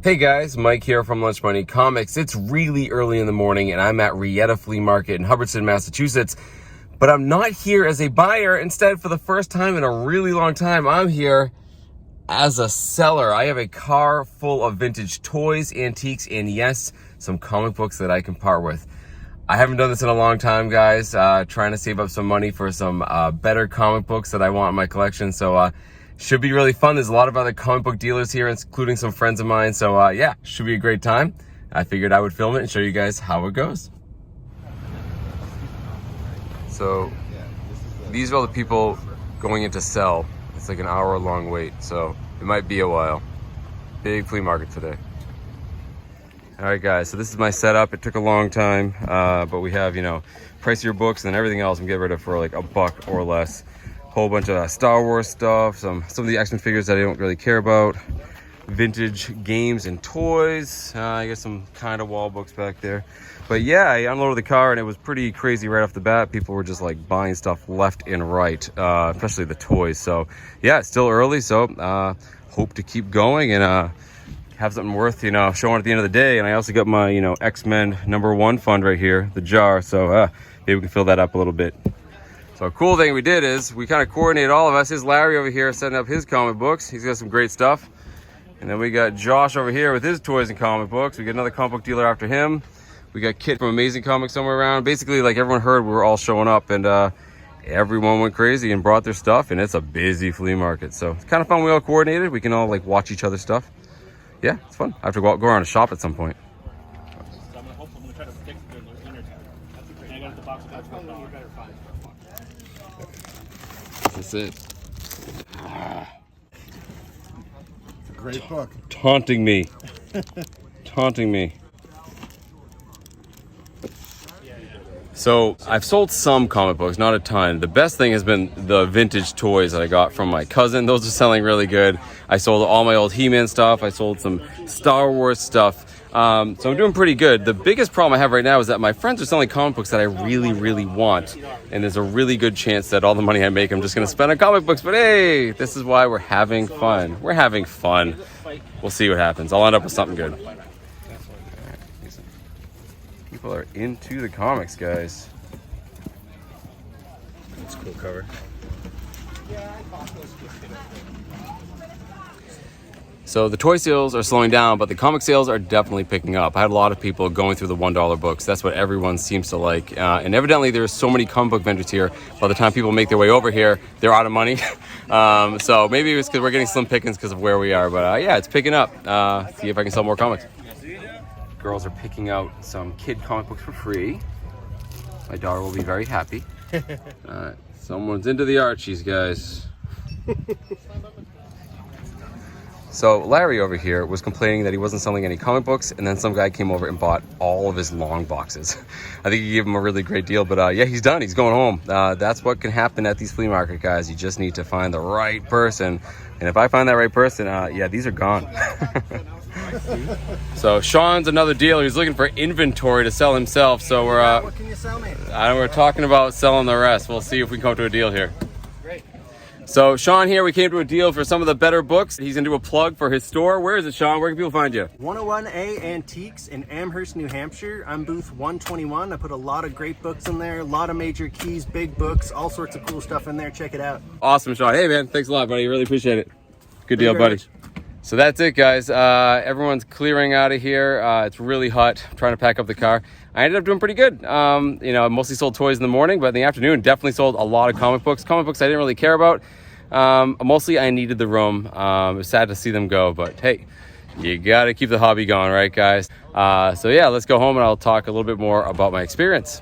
Hey guys, Mike here from Lunch Money Comics. It's really early in the morning and I'm at Rieta Flea Market in Hubbardston, Massachusetts. But I'm not here as a buyer. Instead, for the first time in a really long time, I'm here as a seller. I have a car full of vintage toys, antiques, and yes, some comic books that I can part with. I haven't done this in a long time, guys. Trying to save up some money for some better comic books that I want in my collection. So should be really fun. There's a lot of other comic book dealers here, including some friends of mine. So yeah, should be a great time. I figured I would film it and show you guys how it goes. So these are all the people going in to sell. It's like an hour-long wait, so it might be a while. Big flea market today. All right, guys, so this is my setup. It took a long time, but we have, pricier books and everything else I'm getting rid of for like $1 or less. Whole bunch of Star Wars stuff, some of the X-Men figures that I don't really care about, vintage games and toys. I got some kind of wall books back there. But yeah, I unloaded the car and it was pretty crazy right off the bat. People were just like buying stuff left and right, especially the toys. So yeah, it's still early, so hope to keep going and have something worth, showing at the end of the day. And I also got my, X-Men #1 fund right here, the jar. So maybe we can fill that up a little bit. So a cool thing we did is we kind of coordinated all of us. Here's Larry over here setting up his comic books. He's got some great stuff. And then we got Josh over here with his toys and comic books. We got another comic book dealer after him. We got Kit from Amazing Comics somewhere around. Basically, like everyone heard, we were all showing up and everyone went crazy and brought their stuff. And it's a busy flea market. So it's kind of fun. We all coordinated. We can all like watch each other's stuff. Yeah, it's fun. I have to go around and shop at some point. That's it. Great book. Taunting me. Taunting me. So I've sold some comic books, not a ton. The best thing has been the vintage toys that I got from my cousin. Those are selling really good. I sold all my old He-Man stuff. I sold some Star Wars stuff. So I'm doing pretty good. The biggest problem I have right now is that my friends are selling comic books that I really, really want. And there's a really good chance that all the money I make, I'm just going to spend on comic books. But hey, this is why we're having fun. We're having fun. We'll see what happens. I'll end up with something good. People are into the comics, guys. That's a cool cover. So the toy sales are slowing down, but the comic sales are definitely picking up. I had a lot of people going through the $1 books. That's what everyone seems to like. And evidently there's so many comic book vendors here. By the time people make their way over here, they're out of money. So maybe it's because we're getting slim pickings because of where we are. But yeah, it's picking up. See if I can sell more comics. Girls are picking out some kid comic books for free. My daughter will be very happy. Someone's into the Archies, guys. So Larry over here was complaining that he wasn't selling any comic books, and then some guy came over and bought all of his long boxes. I think he gave him a really great deal, but yeah, he's done. He's going home. That's what can happen at these flea market, guys. You just need to find the right person. And if I find that right person, yeah, these are gone. So Sean's another dealer. He's looking for inventory to sell himself. So we're What can you sell me? we're talking about selling the rest. We'll see if we can come to a deal here. Great. So Sean here, we came to a deal for some of the better books. He's gonna do a plug for his store. Where is it, Sean? Where can people find you? 101A Antiques in Amherst, New Hampshire. I'm booth 121. I put a lot of great books in there, a lot of major keys, big books, all sorts of cool stuff in there. Check it out. Awesome, Sean. Hey man, thanks a lot, buddy. Really appreciate it. Good deal, buddy. So that's it, guys. Everyone's clearing out of here. It's really hot. I'm trying to pack up the car. I ended up doing pretty good. I mostly sold toys in the morning, but in the afternoon, definitely sold a lot of comic books. Comic books I didn't really care about. Mostly I needed the room. It was sad to see them go, but hey, you gotta keep the hobby going, right, guys? So yeah, let's go home and I'll talk a little bit more about my experience.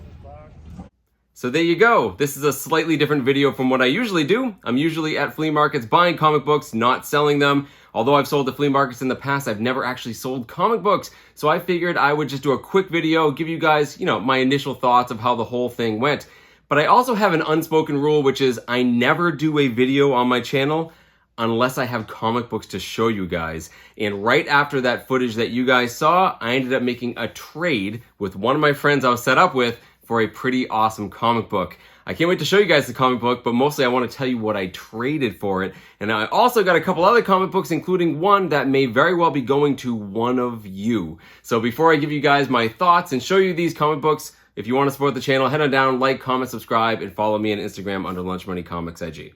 So there you go. This is a slightly different video from what I usually do. I'm usually at flea markets buying comic books, not selling them. Although I've sold to flea markets in the past, I've never actually sold comic books. So I figured I would just do a quick video, give you guys, my initial thoughts of how the whole thing went. But I also have an unspoken rule, which is I never do a video on my channel unless I have comic books to show you guys. And right after that footage that you guys saw, I ended up making a trade with one of my friends I was set up with for a pretty awesome comic book. I can't wait to show you guys the comic book, but mostly I want to tell you what I traded for it. And I also got a couple other comic books, including one that may very well be going to one of you. So before I give you guys my thoughts and show you these comic books, if you want to support the channel, head on down, like, comment, subscribe, and follow me on Instagram under Lunch Money Comics IG.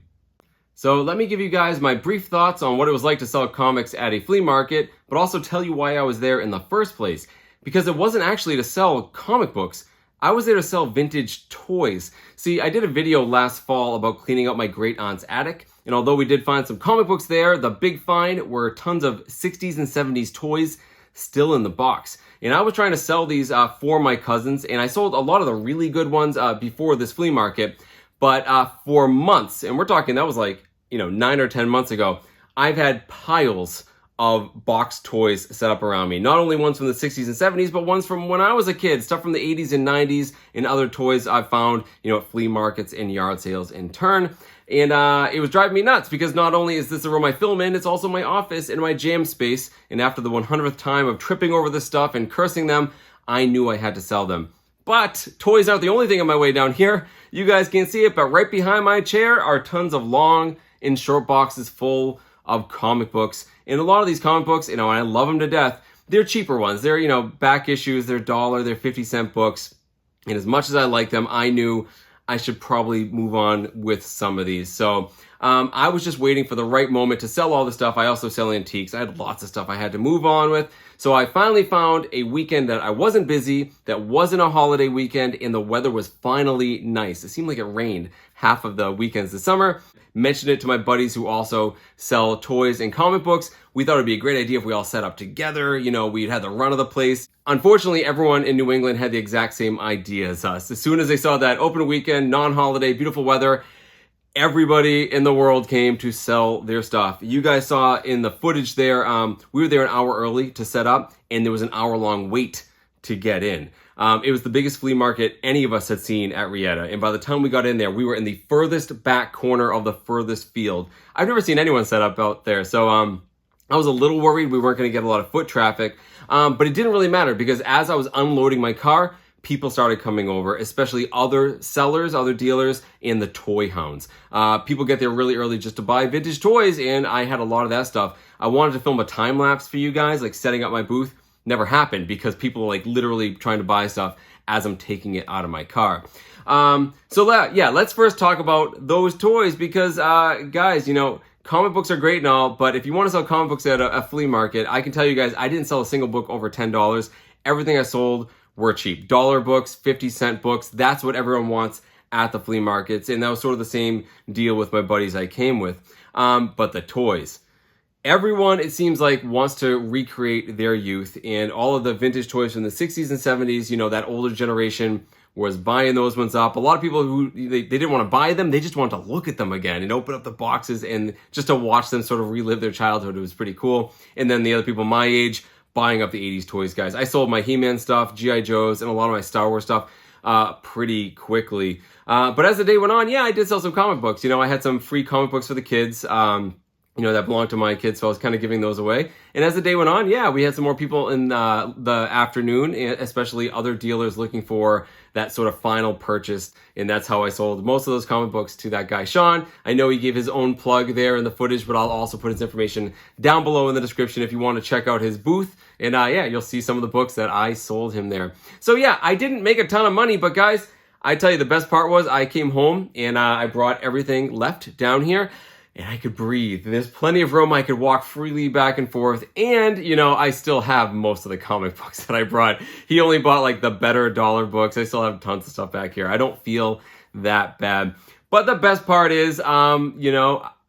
So let me give you guys my brief thoughts on what it was like to sell comics at a flea market, but also tell you why I was there in the first place. Because it wasn't actually to sell comic books, I was there to sell vintage toys. See, I did a video last fall about cleaning out my great aunt's attic, and although we did find some comic books there, the big find were tons of 60s and 70s toys still in the box. And I was trying to sell these for my cousins, and I sold a lot of the really good ones before this flea market. But for months, and we're talking that was like, 9 or 10 months ago, I've had piles of boxed toys set up around me. Not only ones from the 60s and 70s, but ones from when I was a kid, stuff from the 80s and 90s, and other toys I've found, at flea markets and yard sales in turn. And it was driving me nuts because not only is this a room I film in, it's also my office and my jam space. And after the 100th time of tripping over this stuff and cursing them, I knew I had to sell them. But toys aren't the only thing on my way down here. You guys can't see it, but right behind my chair are tons of long and short boxes full of comic books. And a lot of these comic books, and I love them to death, they're cheaper ones. They're, back issues, they're $1, they're 50-cent books. And as much as I like them, I knew I should probably move on with some of these. So I was just waiting for the right moment to sell all the stuff. I also sell antiques. I had lots of stuff I had to move on with. So I finally found a weekend that I wasn't busy, that wasn't a holiday weekend, and the weather was finally nice. It seemed like it rained half of the weekends this summer. Mentioned it to my buddies who also sell toys and comic books. We thought it'd be a great idea if we all set up together. We'd had the run of the place. Unfortunately, everyone in New England had the exact same idea as us. As soon as they saw that open weekend, non-holiday, beautiful weather, everybody in the world came to sell their stuff. You guys saw in the footage there, we were there an hour early to set up, and there was an hour-long wait to get in. It was the biggest flea market any of us had seen at Rieta, and by the time we got in there, we were in the furthest back corner of the furthest field. I've never seen anyone set up out there, so I was a little worried we weren't going to get a lot of foot traffic, but it didn't really matter because as I was unloading my car, people started coming over, especially other sellers, other dealers, and the toy hounds. People get there really early just to buy vintage toys, and I had a lot of that stuff. I wanted to film a time lapse for you guys, like setting up my booth. Never happened because people are like literally trying to buy stuff as I'm taking it out of my car. Let's first talk about those toys because, guys, comic books are great and all, but if you want to sell comic books at a flea market, I can tell you guys, I didn't sell a single book over $10. Everything I sold were cheap. $1 books, 50-cent books. That's what everyone wants at the flea markets. And that was sort of the same deal with my buddies I came with. But the toys. Everyone, it seems like, wants to recreate their youth, and all of the vintage toys from the 60s and 70s, that older generation was buying those ones up. A lot of people who, they didn't want to buy them, they just wanted to look at them again and open up the boxes and just to watch them sort of relive their childhood. It was pretty cool. And then the other people my age buying up the 80s toys, guys. I sold my He-Man stuff, G.I. Joes, and a lot of my Star Wars stuff pretty quickly. But as the day went on, I did sell some comic books. I had some free comic books for the kids. That belonged to my kids, so I was kind of giving those away. And as the day went on, we had some more people in the afternoon, especially other dealers looking for that sort of final purchase. And that's how I sold most of those comic books to that guy, Sean. I know he gave his own plug there in the footage, but I'll also put his information down below in the description if you want to check out his booth. And you'll see some of the books that I sold him there. So I didn't make a ton of money, but guys, I tell you the best part was I came home and I brought everything left down here. And I could breathe. There's plenty of room. I could walk freely back and forth. And, I still have most of the comic books that I brought. He only bought like the better $1 books. I still have tons of stuff back here. I don't feel that bad. But the best part is, I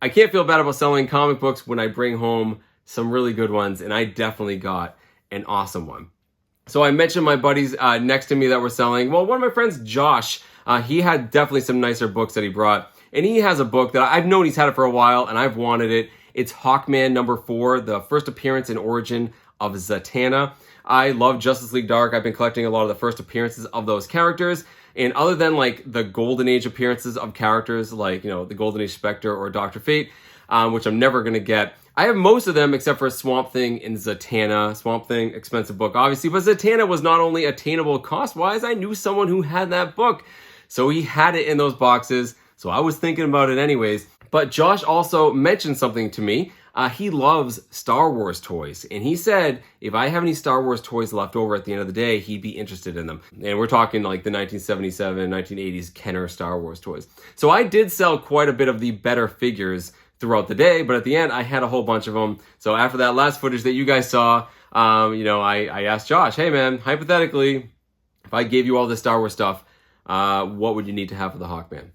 can't feel bad about selling comic books when I bring home some really good ones. And I definitely got an awesome one. So I mentioned my buddies next to me that were selling. Well, one of my friends, Josh, he had definitely some nicer books that he brought. And he has a book that I've known he's had it for a while, and I've wanted it. It's Hawkman #4, the first appearance and origin of Zatanna. I love Justice League Dark. I've been collecting a lot of the first appearances of those characters. And other than like the Golden Age appearances of characters like, the Golden Age Spectre or Dr. Fate, which I'm never going to get, I have most of them except for Swamp Thing and Zatanna. Swamp Thing, expensive book, obviously. But Zatanna was not only attainable cost-wise, I knew someone who had that book. So he had it in those boxes. So I was thinking about it anyways. But Josh also mentioned something to me. He loves Star Wars toys. And he said, if I have any Star Wars toys left over at the end of the day, he'd be interested in them. And we're talking like the 1977, 1980s Kenner Star Wars toys. So I did sell quite a bit of the better figures throughout the day, but at the end, I had a whole bunch of them. So after that last footage that you guys saw, I asked Josh, hey man, hypothetically, if I gave you all this Star Wars stuff, what would you need to have for the Hawkman?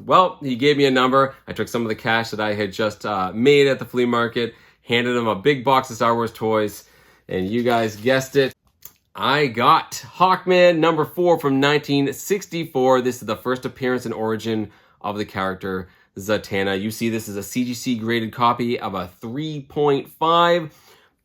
Well, he gave me a number. I took some of the cash that I had just made at the flea market, handed him a big box of Star Wars toys, and you guys guessed it, I got Hawkman number 4 from 1964. This is the first appearance and origin of the character Zatanna. You see this is a CGC graded copy of a 3.5,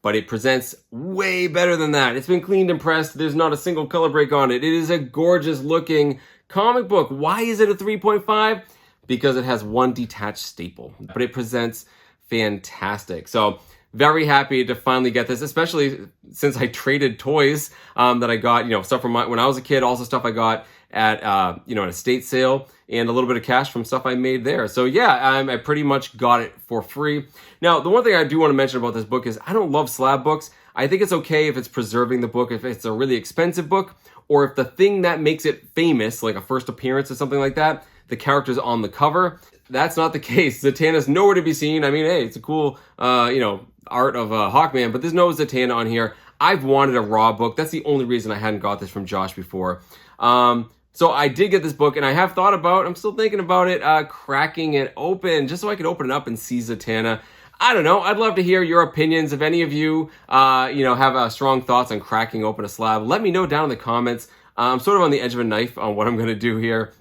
but it presents way better than that. It's been cleaned and pressed. There's not a single color break on it. It is a gorgeous looking comic book. Why is it a 3.5? Because it has one detached staple, but it presents fantastic. So very happy to finally get this, especially since I traded toys that I got, stuff from when I was a kid, also stuff I got at, an estate sale, and a little bit of cash from stuff I made there. So yeah, I pretty much got it for free. Now, the one thing I do want to mention about this book is I don't love slab books. I think it's okay if it's preserving the book, if it's a really expensive book, or if the thing that makes it famous, like a first appearance or something like that, the character's on the cover. That's not the case. Zatanna's nowhere to be seen. I mean, hey, it's a cool, art of Hawkman, but there's no Zatanna on here. I've wanted a raw book. That's the only reason I hadn't got this from Josh before. So I did get this book, and I have thought about, I'm still thinking about it, cracking it open, just so I could open it up and see Zatanna. I don't know. I'd love to hear your opinions. If any of you, have strong thoughts on cracking open a slab, let me know down in the comments. I'm sort of on the edge of a knife on what I'm going to do here.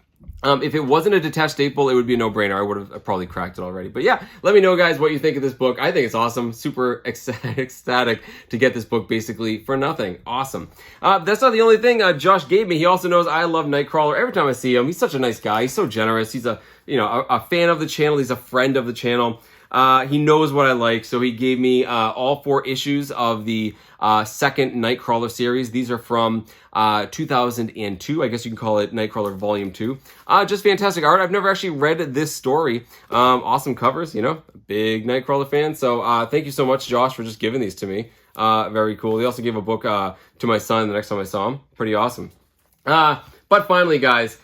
If it wasn't a detached staple, it would be a no-brainer. I would have probably cracked it already. But yeah, let me know, guys, what you think of this book. I think it's awesome. Super ecstatic to get this book basically for nothing. Awesome. That's not the only thing Josh gave me. He also knows I love Nightcrawler. Every time I see him, he's such a nice guy. He's so generous. He's a fan of the channel. He's a friend of the channel. He knows what I like, so he gave me all 4 issues of the second Nightcrawler series. These are from 2002. I guess you can call it Nightcrawler Volume 2. Just fantastic art. I've never actually read this story. Awesome covers, big Nightcrawler fan. So thank you so much, Josh, for just giving these to me. Very cool. He also gave a book to my son the next time I saw him. Pretty awesome. But finally, guys,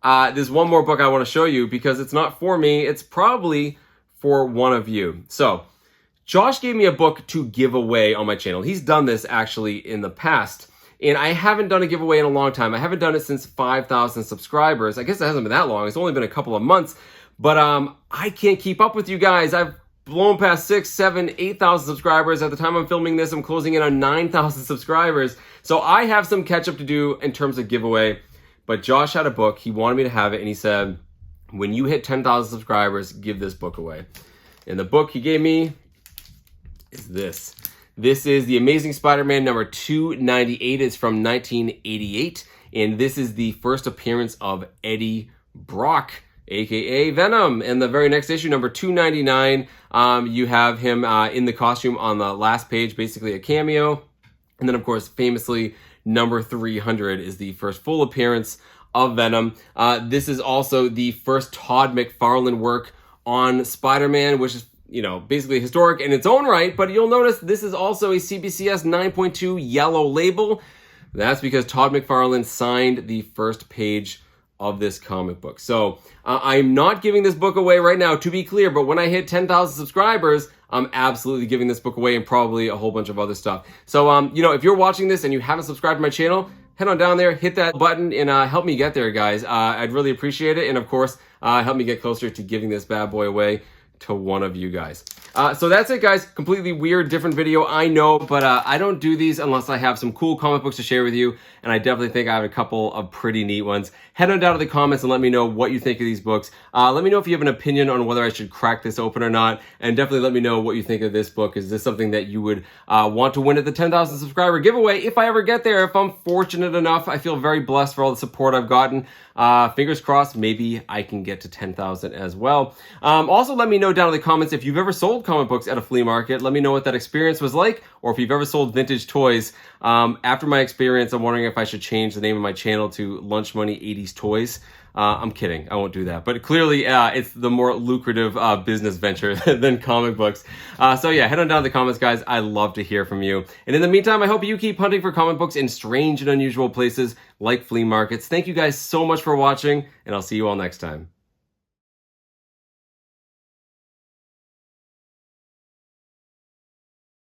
there's one more book I want to show you because it's not for me. It's probably for one of you. So Josh gave me a book to give away on my channel. He's done this actually in the past, and I haven't done a giveaway in a long time. I haven't done it since 5,000 subscribers. I guess it hasn't been that long. It's only been a couple of months, but I can't keep up with you guys. I've blown past 6, 7, 8,000 subscribers. At the time I'm filming this, I'm closing in on 9,000 subscribers. So I have some catch up to do in terms of giveaway, but Josh had a book. He wanted me to have it, and he said, when you hit 10,000 subscribers, give this book away. And the book he gave me is this. This is The Amazing Spider-Man number 298. It's from 1988. And this is the first appearance of Eddie Brock, aka Venom. And the very next issue, number 299, you have him in the costume on the last page, basically a cameo. And then, of course, famously, number 300 is the first full appearance of Venom. This is also the first Todd McFarlane work on Spider-Man, which is, basically historic in its own right, but you'll notice this is also a CBCS 9.2 yellow label. That's because Todd McFarlane signed the first page of this comic book. So I'm not giving this book away right now, to be clear, but when I hit 10,000 subscribers, I'm absolutely giving this book away and probably a whole bunch of other stuff. So, if you're watching this and you haven't subscribed to my channel, head on down there, hit that button, and help me get there, guys. I'd really appreciate it. And of course, help me get closer to giving this bad boy away to one of you guys. So that's it, guys. Completely weird, different video, I know, but I don't do these unless I have some cool comic books to share with you, and I definitely think I have a couple of pretty neat ones. Head on down to the comments and let me know what you think of these books. Let me know if you have an opinion on whether I should crack this open or not, and definitely let me know what you think of this book. Is this something that you would want to win at the 10,000 subscriber giveaway if I ever get there? If I'm fortunate enough, I feel very blessed for all the support I've gotten. Fingers crossed, maybe I can get to 10,000 as well. Also, let me know down in the comments if you've ever sold comic books at a flea market. Let me know what that experience was like, or if you've ever sold vintage toys. After my experience, I'm wondering if I should change the name of my channel to Lunch Money 80s Toys. I'm kidding. I won't do that. But clearly, it's the more lucrative business venture than comic books. So yeah, head on down to the comments, guys. I love to hear from you. And in the meantime, I hope you keep hunting for comic books in strange and unusual places like flea markets. Thank you guys so much for watching, and I'll see you all next time.